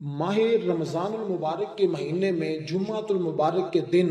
माह रमज़ान मुबारक के महीने में जुम्मतुल मुबारक के दिन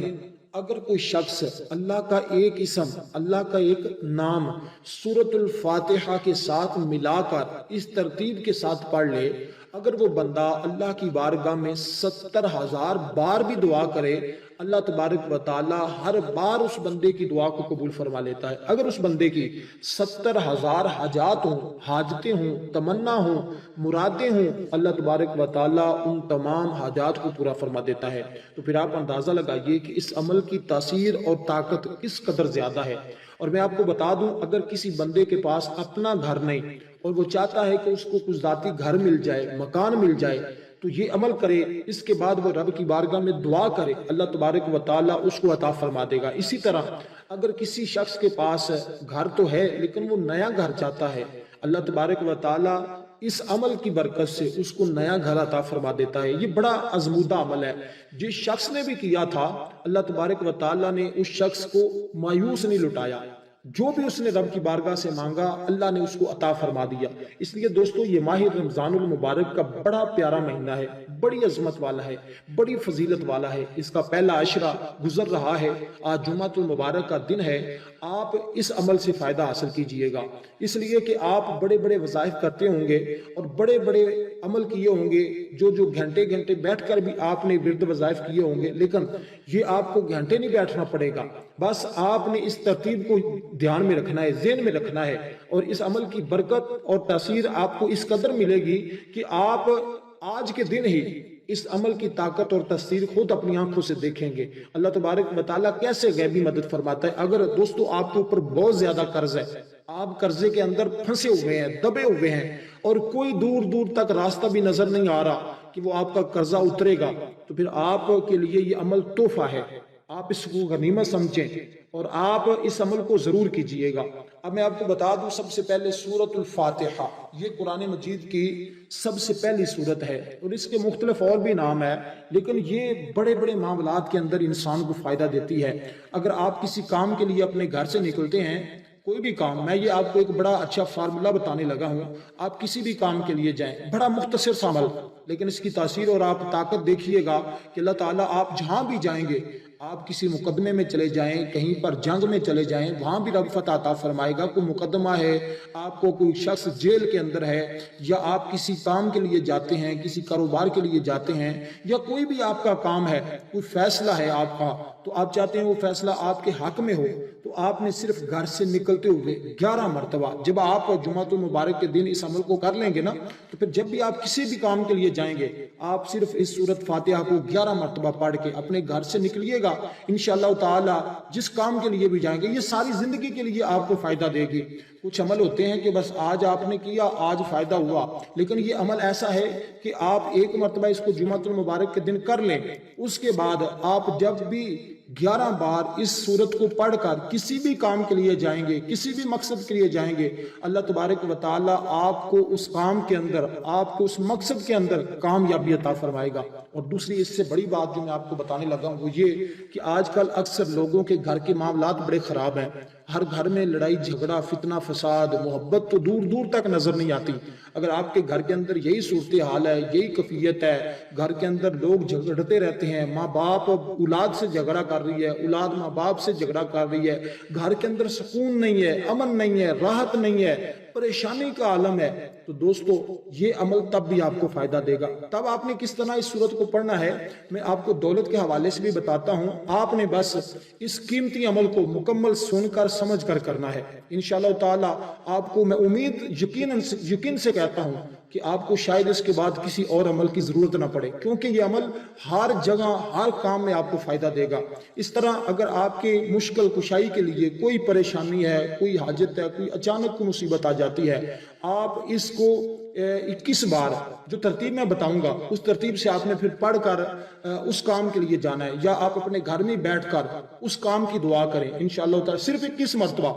अगर कोई शख्स अल्लाह का एक इसम, अल्लाह का एक नाम सूरतुल फातिहा के साथ मिलाकर इस तरतीब के साथ पढ़ ले, अगर वो बंदा अल्लाह की बारगाह में 70,000 बार भी दुआ करे, अल्लाह तबारक व तआला हर बार उस बंदे की दुआ को कबूल फरमा लेता है। अगर उस बंदे की 70,000 हाजात हों, हाजतें हों, तमन्ना हों, मुरादें हों, अल्लाह तबारक व तआला उन तमाम हाजात को पूरा फरमा देता है। तो फिर आप अंदाज़ा लगाइए कि इस अमल की तासीर और ताकत किस कदर ज़्यादा है। और मैं आपको बता दूं, अगर किसी बंदे के पास अपना घर नहीं और वो चाहता है कि उसको कुछ ज़ाती घर मिल जाए, मकान मिल जाए, तो ये अमल करे, इसके बाद वो रब की बारगाह में दुआ करे, अल्लाह तबारक व तआला उसको अता फरमा देगा। इसी तरह अगर किसी शख्स के पास घर तो है लेकिन वो नया घर चाहता है, अल्लाह तबारक व तआला इस अमल की बरकत से उसको नया घर अता फरमा देता है। ये बड़ा अजमूदा अमल है। जिस शख्स ने भी किया था, अल्लाह तबारक व तआला ने उस शख्स को मायूस नहीं लुटाया। जो भी उसने रब की बारगाह से मांगा, अल्लाह ने उसको अता फरमा दिया। इसलिए दोस्तों, ये माह रमज़ानुल मुबारक का बड़ा प्यारा महीना है, बड़ी अजमत वाला है, बड़ी फजीलत वाला है। इसका पहला अशरा गुजर रहा है, आज जुम्मतुल मुबारक का दिन है। आप इस अमल से फायदा हासिल कीजिएगा, इसलिए कि आप बड़े बड़े वज़ाइफ करते होंगे और बड़े बड़े अमल किए होंगे, जो घंटे घंटे बैठकर भी आपने विर्द वज़ाइफ किए होंगे, लेकिन ये आपको घंटे नहीं बैठना पड़ेगा। बस आपने इस तरतीब को ध्यान में रखना है, ज़हन में रखना है, और इस अमल की बरकत और तासीर आपको इस कदर मिलेगी कि आप आज के दिन ही इस अमल की ताकत और तस्वीर खुद अपनी आंखों से देखेंगे। अल्लाह तबारक व तआला कैसे गैबी मदद फरमाता है। अगर दोस्तों आपके ऊपर बहुत ज्यादा कर्ज है, आप कर्जे के अंदर फंसे हुए हैं, दबे हुए हैं, और कोई दूर दूर तक रास्ता भी नजर नहीं आ रहा कि वो आपका कर्जा उतरेगा, तो फिर आपके लिए ये अमल तोहफा है। आप इसको गनीमत समझें और आप इस अमल को जरूर कीजिएगा। अब मैं आपको बता दूं, सबसे पहले सूरतुल फातिहा, ये कुरान मजीद की सबसे पहली सूरत है, और इसके मुख्तलिफ और भी नाम है, लेकिन ये बड़े बड़े मामलात के अंदर इंसान को फायदा देती है। अगर आप किसी काम के लिए अपने घर से निकलते हैं, कोई भी काम, मैं ये आपको एक बड़ा अच्छा फार्मूला बताने लगा हूं, आप किसी भी काम के लिए जाएं, बड़ा मुख्तसर सा अमल, लेकिन इसकी तासीर और आप ताकत देखिएगा कि अल्लाह ताला आप जहां भी जाएंगे, आप किसी मुकदमे में चले जाएं, कहीं पर जंग में चले जाएं, वहां भी रब फतह अता फरमाएगा। कोई मुकदमा है, आपको कोई शख्स जेल के अंदर है, या आप किसी काम के लिए जाते हैं, किसी कारोबार के लिए जाते हैं, या कोई भी आपका काम है, कोई फैसला है आपका, तो आप चाहते हैं वो फैसला आपके हक में हो, तो आपने सिर्फ घर से निकलते हुए 11 मरतबा, जब आप जुम्मतुल मुबारक के दिन इस अमल को कर लेंगे ना, तो फिर जब भी आप किसी भी काम के लिए जाएंगे, आप सिर्फ इस सूरत फातिहा को 11 मरतबा पढ़ के अपने घर से निकलिएगा। इंशाअल्लाह ताला जिस काम के लिए भी जाएंगे, ये सारी जिंदगी के लिए आपको फायदा देगी। कुछ अमल होते हैं कि बस आज आपने किया, आज फायदा हुआ, लेकिन ये अमल ऐसा है कि आप एक मरतबा इसको जुम्मतुल मुबारक के दिन कर लें, उसके बाद आप जब भी 11 बार इस सूरत को पढ़कर किसी भी काम के लिए जाएंगे, किसी भी मकसद के लिए जाएंगे, अल्लाह तबारक व तआला आपको उस काम के अंदर, आपको उस मकसद के अंदर कामयाबी अता फरमाएगा। और दूसरी इससे बड़ी बात जो मैं आपको बताने लगा हूं, वो ये कि आजकल अक्सर लोगों के घर के मामलात बड़े खराब हैं। हर घर में लड़ाई झगड़ा, फितना फसाद, मोहब्बत तो दूर दूर तक नजर नहीं आती। अगर आपके घर के अंदर यही सूरत हाल है, यही कैफियत है, घर के अंदर लोग झगड़ते रहते हैं, माँ बाप औलाद से झगड़ा कर रही है, औलाद माँ बाप से झगड़ा कर रही है, घर के अंदर सुकून नहीं है, अमन नहीं है, राहत नहीं है, परेशानी का आलम है, तो दोस्तों ये अमल तब भी आपको फायदा देगा। तब आपने किस तरह इस सूरत को पढ़ना है, मैं आपको दौलत के हवाले से भी बताता हूं। आपने बस इस कीमती अमल को मुकम्मल सुनकर समझ कर करना है। इंशाअल्लाह ताला आपको मैं उम्मीद यकीन से कहता हूं कि आपको शायद इसके बाद किसी और अमल की जरूरत ना पड़े, क्योंकि ये अमल हर जगह हर काम में आपको फायदा देगा। इस तरह अगर आपके मुश्किल कुशाई के लिए कोई परेशानी है, कोई हाजत है, कोई अचानक कोई मुसीबत आ जाती है, आप इसको 21 बार जो तरतीब मैं बताऊंगा, उस तरतीब से आपने फिर पढ़कर उस काम के लिए जाना है, या आप अपने घर में बैठकर उस काम की दुआ करें। इंशाअल्लाह ताला सिर्फ 21 मरतबा,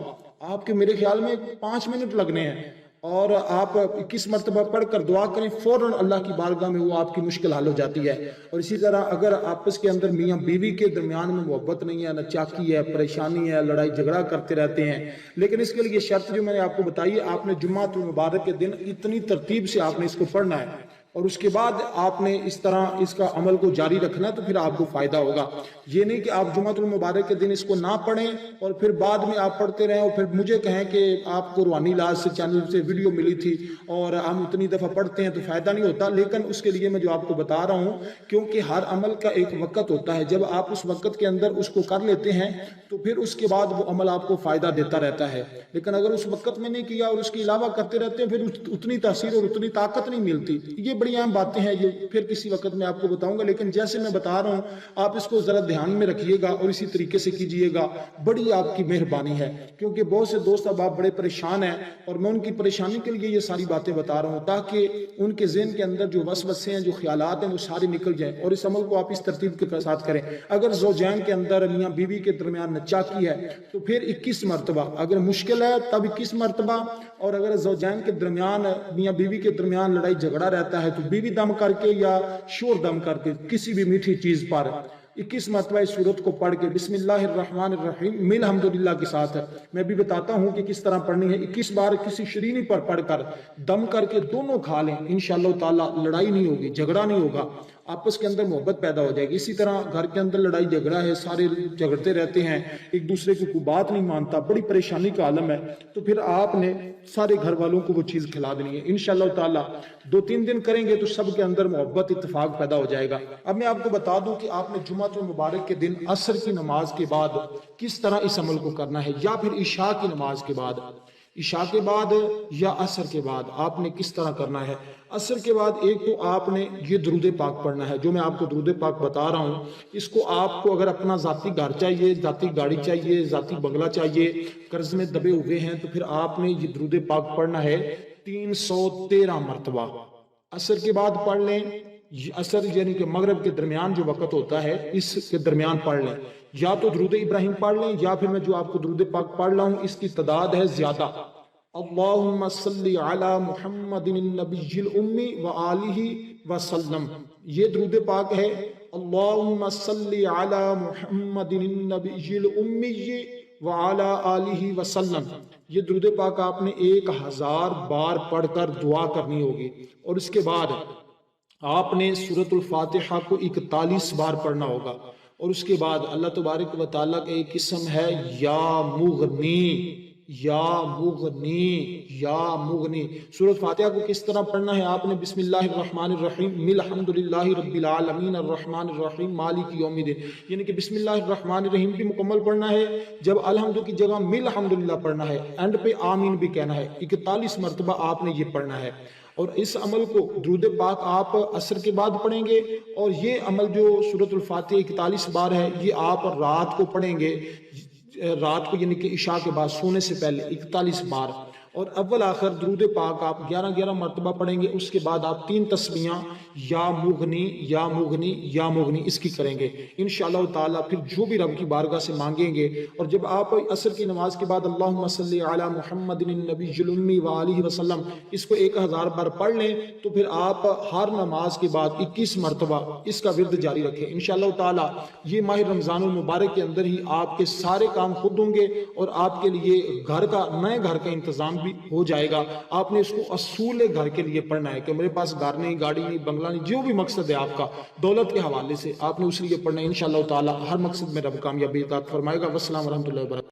आपके मेरे ख्याल में 5 मिनट लगने हैं, और आप 21 मरतबा पढ़कर दुआ करें, फौरन अल्लाह की बारगाह में वो आपकी मुश्किल हल हो जाती है। और इसी तरह अगर आपस के अंदर मियाँ बीवी के दरमियान में मोहब्बत नहीं है, न चाकी है, परेशानी है, लड़ाई झगड़ा करते रहते हैं, लेकिन इसके लिए शर्त जो मैंने आपको बताई है, आपने जुम्मतुल मुबारक के दिन इतनी तरतीब से आपने इसको पढ़ना है اور اس کے بعد آپ نے اس طرح اس کا عمل کو جاری رکھنا تو پھر آپ کو فائدہ ہوگا. یہ نہیں کہ آپ جمعۃ المبارک کے دن اس کو نہ پڑھیں اور پھر بعد میں آپ پڑھتے رہیں اور پھر مجھے کہیں کہ آپ کو روحانی لاز سے چینل سے ویڈیو ملی تھی اور ہم اتنی دفعہ پڑھتے ہیں تو فائدہ نہیں ہوتا. لیکن اس کے لیے میں جو آپ کو بتا رہا ہوں، کیونکہ ہر عمل کا ایک وقت ہوتا ہے، جب آپ اس وقت کے اندر اس کو کر لیتے ہیں تو پھر اس کے بعد وہ عمل آپ کو فائدہ دیتا رہتا ہے. لیکن اگر اس وقت میں نہیں کیا اور اس کے علاوہ کرتے رہتے ہیں پھر اتنی تاثیر اور اتنی طاقت نہیں ملتی. یہ بڑی اہم باتیں ہیں، یہ پھر کسی وقت میں آپ کو بتاؤں گا. لیکن جیسے میں بتا رہا ہوں آپ اس کو ذرا دھیان میں رکھیے گا اور اسی طریقے سے کیجئے گا. بڑی آپ کی مہربانی ہے، کیونکہ بہت سے دوست اب آپ بڑے پریشان ہیں اور میں ان کی پریشانی کے لیے یہ ساری باتیں بتا رہا ہوں تاکہ ان کے ذہن کے اندر جو وسوسے ہیں، جو خیالات ہیں، وہ سارے نکل جائیں. اور اس عمل کو آپ اس ترتیب کے ساتھ کریں. اگر زوجین کے اندر میاں بیوی کے درمیان نچاکی ہے تو پھر 21 مرتبہ، اگر مشکل ہے تب 21 مرتبہ، اور اگر زوجین کے درمیان میاں بیوی کے درمیان لڑائی جھگڑا رہتا ہے تو بیوی دم کر کے یا شور دم کر کے کسی بھی میٹھی چیز پر 21 مرتبہ اس سورت کو پڑھ کے بسم اللہ الرحمن الرحیم مل الحمدللہ کے ساتھ میں بھی بتاتا ہوں کہ کس طرح پڑھنی ہے. 21 بار کسی شرینی پر پڑھ کر دم کر کے دونوں کھا لیں، انشاءاللہ تعالی لڑائی نہیں ہوگی، جھگڑا نہیں ہوگا، آپس کے اندر محبت پیدا ہو جائے گی. اسی طرح گھر کے اندر لڑائی جھگڑا ہے، سارے جھگڑتے رہتے ہیں، ایک دوسرے کو کوئی بات نہیں مانتا، بڑی پریشانی کا عالم ہے، تو پھر آپ نے سارے گھر والوں کو وہ چیز کھلا دینی ہے. انشاءاللہ تعالی 2-3 دن کریں گے تو سب کے اندر محبت اتفاق پیدا ہو جائے گا. اب میں آپ کو بتا دوں کہ آپ نے جمعۃ المبارک کے دن عصر کی نماز کے بعد کس طرح اس عمل کو کرنا ہے، یا پھر عشاء کی نماز کے بعد، عشاء کے بعد یا عصر کے بعد آپ نے کس طرح کرنا ہے. عصر کے بعد ایک تو آپ نے یہ درود پاک پڑھنا ہے. جو میں آپ کو درود پاک بتا رہا ہوں اس کو آپ کو اگر اپنا ذاتی گھر چاہیے، ذاتی گاڑی چاہیے، ذاتی بنگلہ چاہیے، قرض میں دبے ہوئے ہیں تو پھر آپ نے یہ درود پاک پڑھنا ہے 313 مرتبہ. عصر کے بعد پڑھ لیں، عصر یعنی کہ مغرب کے درمیان جو وقت ہوتا ہے اس کے درمیان پڑھ لیں. یا تو درود ابراہیم پڑھ لیں یا پھر میں جو آپ کو درود پاک پڑھ رہا ہوں اس کی تعداد ہے زیادہ. اللہم صلی علی محمد النبی الامی وآلہ وسلم. یہ درود پاک ہے اللہم صلی علی محمد النبی الامی وعلی آلہ وسلم. یہ درود پاک آپ نے 1000 بار پڑھ کر دعا کرنی ہوگی. اور اس کے بعد آپ نے سورۃ الفاتحہ کو 41 بار پڑھنا ہوگا. اور اس کے بعد اللہ تبارک و تعالیٰ کا ایک اسم ہے یا مغنی، یا مغنی، یا مغنی. سورۃ فاتحہ کو کس طرح پڑھنا ہے؟ آپ نے بسم اللہ الرحمن الرحیم الحمدللہ رب العالمین الرحمن الرحیم مالک یوم الدین، یعنی کہ بسم اللہ الرحمن الرحیم بھی مکمل پڑھنا ہے. جب الحمد کی جگہ الحمدللہ پڑھنا ہے، اینڈ پہ آمین بھی کہنا ہے. 41 مرتبہ آپ نے یہ پڑھنا ہے. اور اس عمل کو درود پاک آپ عصر کے بعد پڑھیں گے. اور یہ عمل جو سورۃ الفاتحہ 41 بار ہے یہ آپ رات کو پڑھیں گے، رات کو یعنی کہ عشاء کے بعد سونے سے پہلے 41 بار. اور اول آخر درود پاک آپ 11 مرتبہ پڑھیں گے. اس کے بعد آپ 3 تسبیحاں یا مغنی یا مغنی یا مغنی اس کی کریں گے انشاءاللہ تعالیٰ. پھر جو بھی رب کی بارگاہ سے مانگیں گے. اور جب آپ عصر کی نماز کے بعد اللہم صلی علی محمد النبی الامی وآلہ وسلم اس کو 1000 بار پڑھ لیں تو پھر آپ ہر نماز کے بعد 21 مرتبہ اس کا ورد جاری رکھیں انشاءاللہ تعالیٰ. یہ ماہ رمضان المبارک کے اندر ہی آپ کے سارے کام خود ہوں گے اور آپ کے لیے نئے گھر کا انتظام بھی ہو جائے گا. آپ نے اس کو اصول گھر کے لیے پڑھنا ہے کہ میرے پاس گھر نہیں، گاڑی نہیں، بنگلہ نہیں، جو بھی مقصد ہے آپ کا دولت کے حوالے سے آپ نے اس لیے پڑھنا ہے انشاءاللہ تعالی. ہر مقصد میں رب کامیابی عطا فرمائے گا. والسلام ورحمۃ اللہ وبرکاتہ.